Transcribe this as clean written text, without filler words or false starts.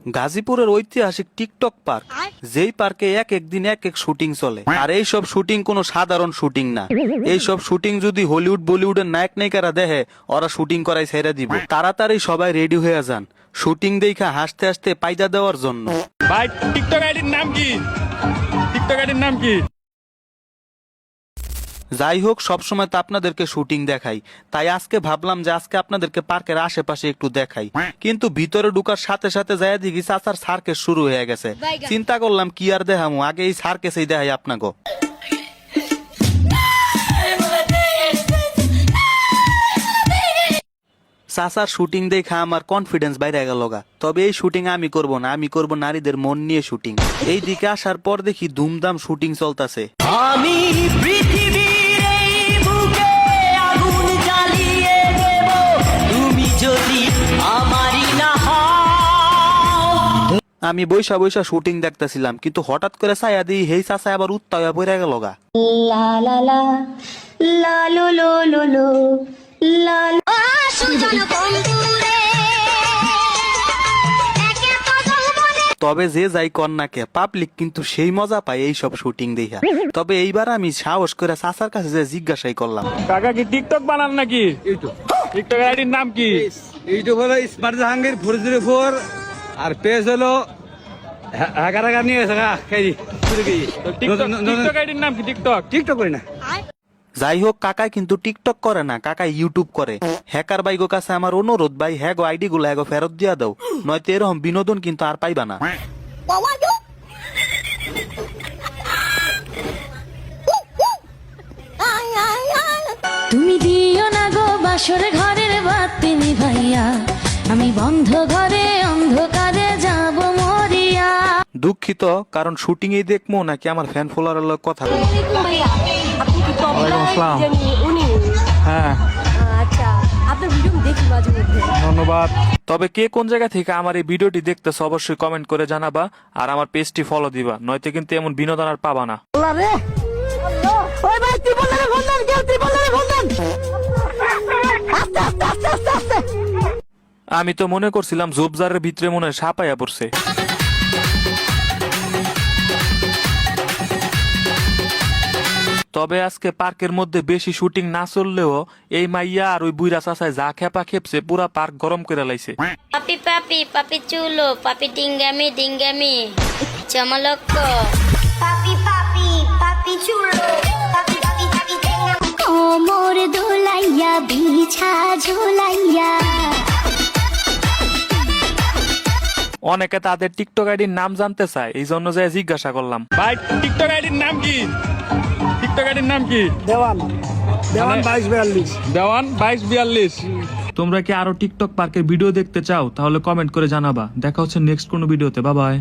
গাজীপুরের ঐতিহাসিক TikTok park, যেই পার্কে এক একদিন এক এক শুটিং চলে। আর এই সব শুটিং কোনো সাধারণ শুটিং না। এই সব শুটিং যদি হলিউড বলিউডের নায়ক নায়িকারা দেখে, ওরা শুটিং করাই ছেড়ে দিব। তাড়াতাড়ি সবাই রেডি হয়ে যান শুটিং দেখা হাসতে হাসতে পায়দা দেওয়ার জন্য। ভাই টিকটক আইডির নাম কি? টিকটক আইডির নাম কি? যাই হোক, সবসময় তো আপনাদেরকে শুটিং দেখাই, তাই আজকে ভাবলাম যে আজকে আপনাদেরকে পার্কের আশেপাশে একটু দেখাই। কিন্তু ভিতরে ঢুকার সাথে সাথে যাই দেখি চাচার সার্কেস শুরু হয়ে গেছে। চিন্তা করলাম কি আর দেখামু, আগে এই সার্কেসেই দেখাই আপনাকে। চাচার শুটিং দেখা আমার কনফিডেন্স বাইরে গেল গা। তবে এই শুটিং আমি করব না, আমি করব নারীদের মন নিয়ে শুটিং। এই দিকে আসার পর দেখি ধুমধাম শুটিং চলতেছে। আমি পৃথিবীর এই বুকে আগুন জ্বালিয়ে দেব, তুমি যদি আমারই না হও। আমি বৈশা বৈশা শুটিং দেখতেছিলাম, কিন্তু হঠাৎ করে ছায়া দিই হেই চাচা আবার উত্তায় পড়ে গেল গা। লা লা লা লা লো লো লো লো লা লা। তবে যে যাই কন্যাকে পাবলিক কিন্তু সেই মজা পায় এই সব শুটিং দেখা। তবে এইবার আমি সাহস করে চাচার কাছে যে জিজ্ঞাসাই করলাম, কাকা কি টিকটক বানান নাকি? টিকটক আইডির নাম কি? ইউটিউব হলো স্মার্ট জাহাঙ্গীর 404 আর পেজ হলো হাগার নিয়ে টিকটক আইডির নাম কি? টিকটক টিকটক করি না। যাই হোক, কাকাই কিন্তু টিকটক করে না, কাকাই ইউটিউব করে। হ্যাকার বাইগো কাছে আমার অনুরোধ, ভাই হ্যাগো আইডি গুলো হ্যাগো ফেরত দিয়া দাও, নয়তো এরকম বিনোদন কিন্তু আর পাইবা না। তুমি দিও না গো বাসর ঘরের বাতি নিভাইয়া, আমি বন্ধ ঘরে অন্ধকারে যাব মরিয়া। দুঃখিত, কারণ শুটিং এই দেখবো নাকি আমার ফ্যান ফলোয়ারের লোক কথা বলবো। আপনি কি ওয়ালাইকুম আসসালাম। উনি? হ্যাঁ, আচ্ছা, আপনার ভিডিও আমি দেখি মাঝে মধ্যে। ধন্যবাদ। তবে কে কোন জায়গা থেকে আমার এই ভিডিওটি দেখতেছে অবশ্যই কমেন্ট করে জানাবা, আর আমার পেজটি ফলো দিবা, নয়তো কিন্তু এমন বিনোদন আর পাবা না। ওই ভাই ত্রিপলের বন্ধন, কেউ ত্রিপলের বন্ধন। আস্তে আস্তে আস্তে আস্তে আস্তে। আমি তো মনে করছিলাম জোবজারের ভিতরে মনে হয় সাপাইয়া পড়ছে। তবে আজকে পার্কের মধ্যে বেশি শুটিং না চললেও এই মাইয়া আর ওই বুইরা চাচায় যা খেপা খেপছে, পুরা পার্ক গরম করে লাইছে। পাপি পাপি পাপি চুলো পাপি ডিঙ্গামি ডিঙ্গামি চমলক্ক পাপি পাপি পাপি চুলো পাপি পাপি পাপি কোমর দোলাইয়া বিছা ঝোলাইয়া। অনেকে তাদের টিকটক আইডির নাম জানতে চায়, এই জন্য যাই জিজ্ঞাসা করলাম। ভাই টিকটক আইডির নাম কি? টিকটক আইডির নাম কি? দেওয়ান 2242। দেওয়ান 2242। তোমরা কি আরো টিকটক পার্কের ভিডিও দেখতে চাও? তাহলে কমেন্ট করে জানাবা। দেখা হচ্ছে নেক্সট কোনো ভিডিওতে। Bye bye.